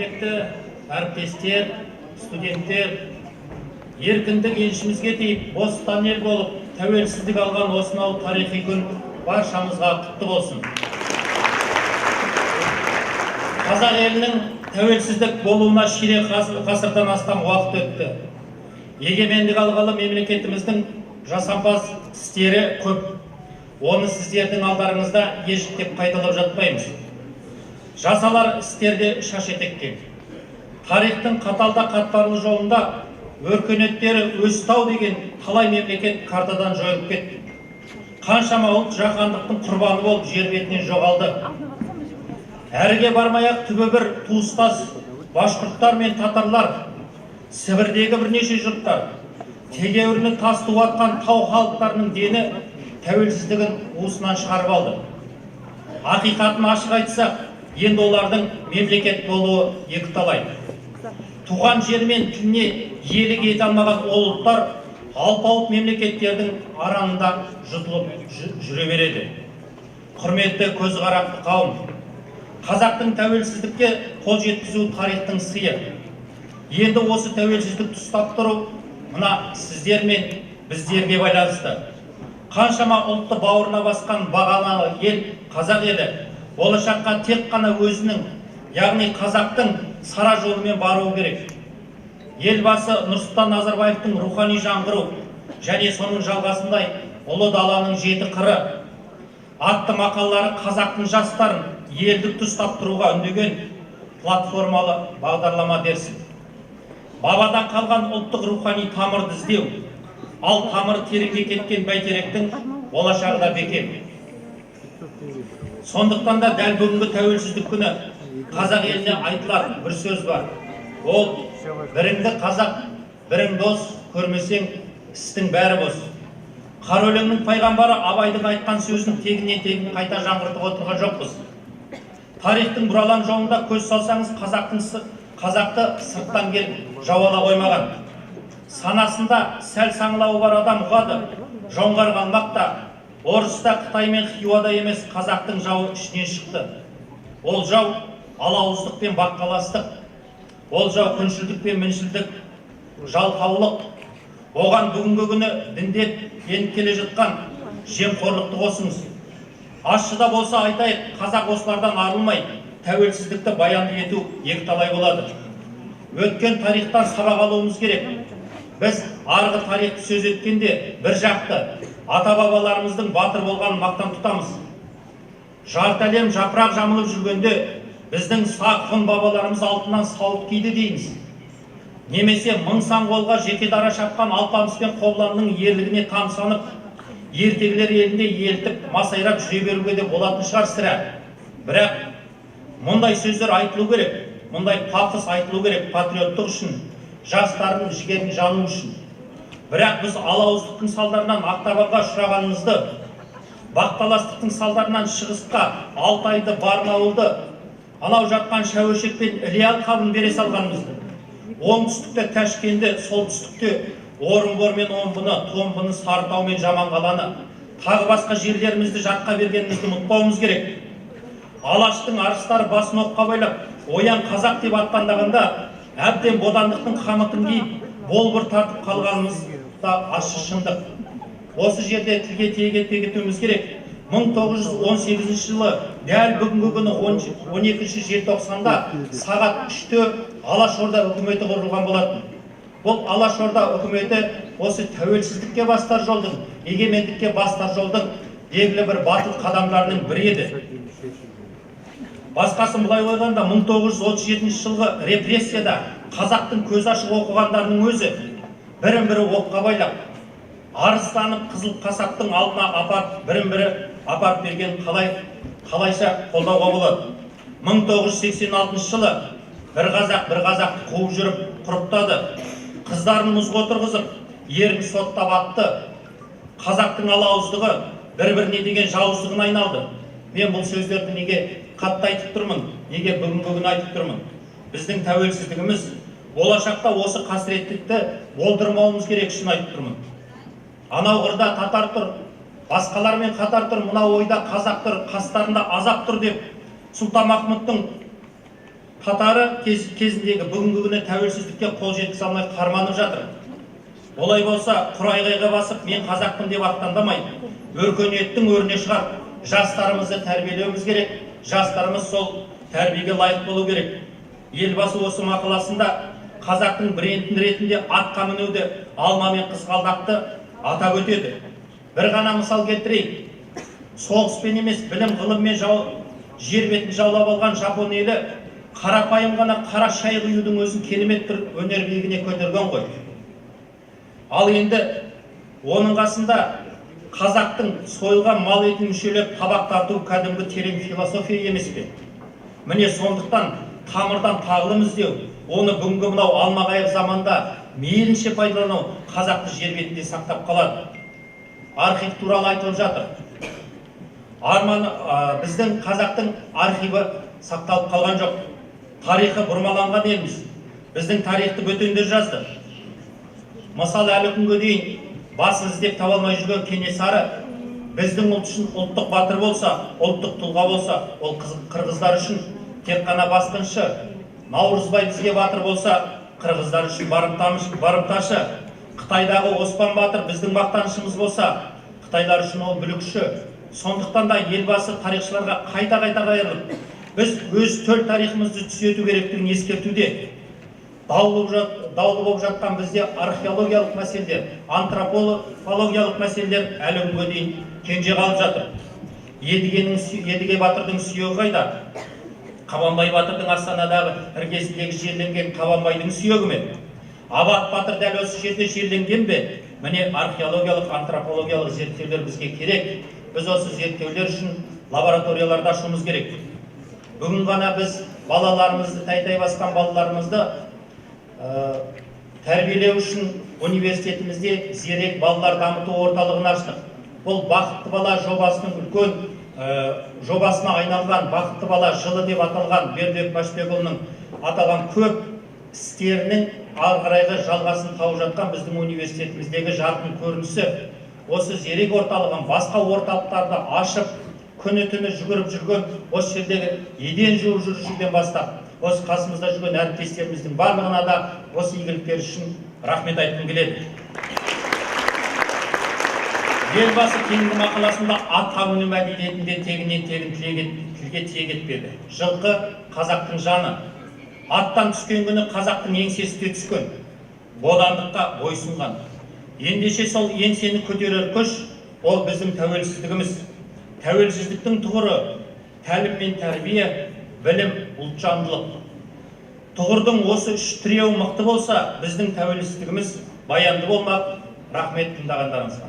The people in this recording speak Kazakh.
құрметті әріптестер, студенттер, еркіндік еншімізге тиіп, бостан ел болып, тәуелсіздік алған осынау тарихи күн баршамызға құтты болсын. Қазақ елінің тәуелсіздік болуына ширек ғасырдан астам уақыт өтті. Егемендік алғалы мемлекетіміздің жасампаз істері көп. Оны сіздердің алдарыңызда ежіктеп қайталап жатпаймыз. Жасалар істерде шаш етекке. Тарихтың қаталда қатпарлы жолында өркениеттері өстау деген талай мемлекет картадан жойылып кетті. Қаншама ұлт жаһандықтың құрбаны болып жер бетінен жоғалды. Әріге бармай-ақ түбі бір туыстас башқұрттар мен татарлар, Сібірдегі бірнеше жұрттар, тегеуріні тас туатқан тау халықтарының дені тәуелсіздігін уысынан шығарып алды. Ақиқатын ашық айтсақ, енді олардың мемлекет болуы екіталай. Туған жері мен тіліне иелік ете алмаған ол ұлттар алпауыт мемлекеттердің аранында жұтылып жүре береді. Құрметті көзқарақты қауым, қазақтың тәуелсіздікке қол жеткізу тарихтың сыйы. Енді осы тәуелсіздікті ұстап тұру мына сіздер мен біздерге байланысты. Қаншама ұлтты бауырына басқан бағалы ел қазақ елі болашаққа тек қана өзінің, яғни қазақтың сара жолымен баруы керек. Елбасы Нұрсұлтан Назарбаевтың рухани жаңғыру және соның жалғасындай ұлы даланың жеті қыры атты мақалалары қазақтың жастарын елдікті ұстап тұруға үндеген платформалы бағдарлама дерсін. Бабадан қалған ұлттық рухани тамырды іздеу, ал тамыры тереңге кеткен бәйтеректің болашағы да бекем. Сондықтан да дәл бүгінгі тәуелсіздік күні қазақ еліне айтылар бір сөз бар. Ол біріңді қазақ, бірің дос, көрмесең істің бәрі бос. Қара өлеңнің пайғамбары Абайдың айтқан сөзін тегінен қайта жаңғыртып отырған жоқпыз. Тарихтың бұралаң жолында көз салсаңыз, қазақты сырттан келіп жауала қоймаған. Санасында сәл саңлауы бар адам ұғады, жоңғар қалмақта, орыста, Қытай мен Хиуада емес, қазақтың жауы ішінен шықты. Ол жау алауыздық пен баққаластық, ол жау күншілдік пен міншілдік, жалқаулық. Оған бүгінгі күні діндеп еніп келе жатқан жемқорлықты қосыңыз. Ащыда болса айтайық, қазақ осылардан арылмай, тәуелсіздікті баянды ету екіталай болады. Өткен тарихтан сабақ алуымыз керек. Біз арғы тарихты сөз еткенде бір жақты, ата-бабаларымыздың батыр болғанын мақтан тұтамыз. Жарты әлем жапырақ жамылып жүргенде біздің сақ-құн бабаларымыз алтыннан сауыт киді дейміз. Немесе мың сан қолға жеке дара шапқан Алпамыс пен Қобланның ерлігіне тамсанып, ертегілер елінде елтіп, масайрап жүре беруге де болатын шығар сірә. Бірақ мұндай сөздер айтылу керек, мұндай пафос айтылу керек патриоттық үшін, жастардың жігерін жану үшін. Бірақ біз алауыздықтың салдарынан Ақтабанға ұшырағанымызды, бақталастықтың салдарынан шығысқа Алтайды, Барнауылды, анау жатқан Шәуешек пен Іле алқабын бере салғанымызды, оңтүстікте Ташкентті, солтүстікте Орынбор мен Омбыны, Томбыны, Сарытау мен Жаманқаланы, тағы басқа жерлерімізді жатқа бергенімізді ұмытпауымыз керек. Алаштың арыстары басын оққа байлап, оян қазақ деп аттандағанда, әбден бодандықтың қамытын киіп, болбыр тартып қалғанымыз да ащы шындық. Осы жерде тілге тиек етуіміз керек. 1918 жылы дәл бүгінгі күні 12 желтоқсанда сағат 3-те Алашорда үкіметі құрылған болатын. Бұл Алашорда үкіметі осы тәуелсіздікке бастар жолдың, егемендікке бастар жолдың белгілі бір батыл қадамдарының бірі еді. Басқасын былай қойғанда 1937 жылғы репрессияда қазақтың көз ашық оқығандарының өзі бірін-бірі оққа байлап, арыстанып қызыл қасаптың алдына апарып, бірін-бірі апарып берген қалайша қолдауға болады. 1986 жылы бір қазақты қуып жүріп құрықтады, қыздарын мұзға отырғызып, ерін соттап атты. Қазақтың алауыздығы бір-біріне деген жауыздығын айналды. Мен бұл сөздерді неге қатты айтып тұрмын, неге бүгінгі күні айтып тұрмын? Біздің тәуелсіздігіміз болашақта осы қасіреттікті болдырмауымыз керек үшін айтып тұрмын. Анау қырда татар тұр, басқалармен қатар тұр, мынау ойда қазақ тұр, қастарында азап тұр деп Сұлтанмахмұттың қатары кезіндегі бүгінгі күні тәуелсіздікке қол жеткізе алмай қарманып жатыр. Олай болса, құр айғайға басып, мен қазақпын деп аттандамай, өркениеттің өріне шығар, жастарымызды тәрбиелеуіміз керек, жастарымыз сол тәрбиеге лайық болу керек. Елбасы осы мақаласында қазақтың брендін ретінде атқа мінуді, алма мен қызғалдақты атап өтеді. Бір ғана мысал келтірейік. Соғыспен емес, білім ғылыммен жер бетін жаулап алған Жапон елі қарапайым ғана қара шай құюдың өзін керемет бір өнер биігіне көтерген ғой. Ал енді оның қасында қазақтың сойылған мал етін мүшелеп табақ тарту кәдімгі терең философия емес пе? Міне сондықтан тамырдан тағылым іздеу, оны бүгінгі мынау алмағайық заманда мейлінше пайдалану қазақты жер бетінде сақтап қалады. Архив туралы айтылып жатыр. Біздің қазақтың архиві сақталып қалған жоқ. Тарихы бұрмаланған елміз. Біздің тарихты бөтендер жазды. Мысалы, әлі күнге дейін басын іздеп таба алмай жүрген Кенесары біздің ұлт үшін ұлттық батыр болса, ұлттық тұлға болса, ол қырғыздар үшін тек қана басқыншы. Наурызбай бізге батыр болса, қырғыздар үшін барымташы. Қытайдағы Оспан батыр біздің мақтанышымыз болса, қытайлар үшін ол бүлікші. Сондықтан да елбасы тарихшыларға қайта-қайта қайырылып, біз өз төл тарихымызды түзету керектігін ескертуде. Даулы болып жатқан бізде археологиялық мәселелер, антропологиялық мәселелер әлі күнге дейін кенже қалып жатыр. Едіге батырдың сүйегі қайда? Қабанбай батырдың Астанадағы іргесіндегі жерленген Қабанбайдың сүйегі ме? Абат батыр дәл осы жерде жерленген бе? Міне археологиялық, антропологиялық зерттеулер бізге керек. Біз осы зерттеулер үшін лабораторияларда ашуымыз керек. Бүгін ғана біз балаларымызды, тәй-тәй басқан балаларымызды тәрбиелеу үшін университетімізде зерек балалар дамыту орталығын аштық. Бұл бақытты бала жобасының үлкен жобасына айналған, бақытты бала жылы деп аталған Бердібек Машбекұлының аталған көп істерінің ары қарайғы жалғасын тауып жатқан біздің университетіміздегі жарқын көрінісі. Осы зерек орталығын басқа орталықтарды ашып, күні-түні жүгіріп жүрген, осы жердегі еден жуып жүрушіден бастап, осы қасымызда жүрген әріптестеріміздің барлығына да осы игіліктер үшін рахмет айтқым келеді. Елбасы кейінгі мақаласында атқа міну мәдениетінде тегіннен тегін тілге тиек етпеді. Жылқы қазақтың жаны. Аттан түскен күні қазақтың еңсесі түскен, бодандыққа бойсұнған. Ендеше сол еңсені көтерер күш, ол біздің тәуелсіздігіміз. Тәуелсіздіктің тұғыры тәлім мен тәрбие, білім, ұлтжандылық. Тұғырдың осы үш тіреуі мықты болса, біздің тәуелсіздігіміз баянды болмақ. Рахмет тыңдағандарыңызға.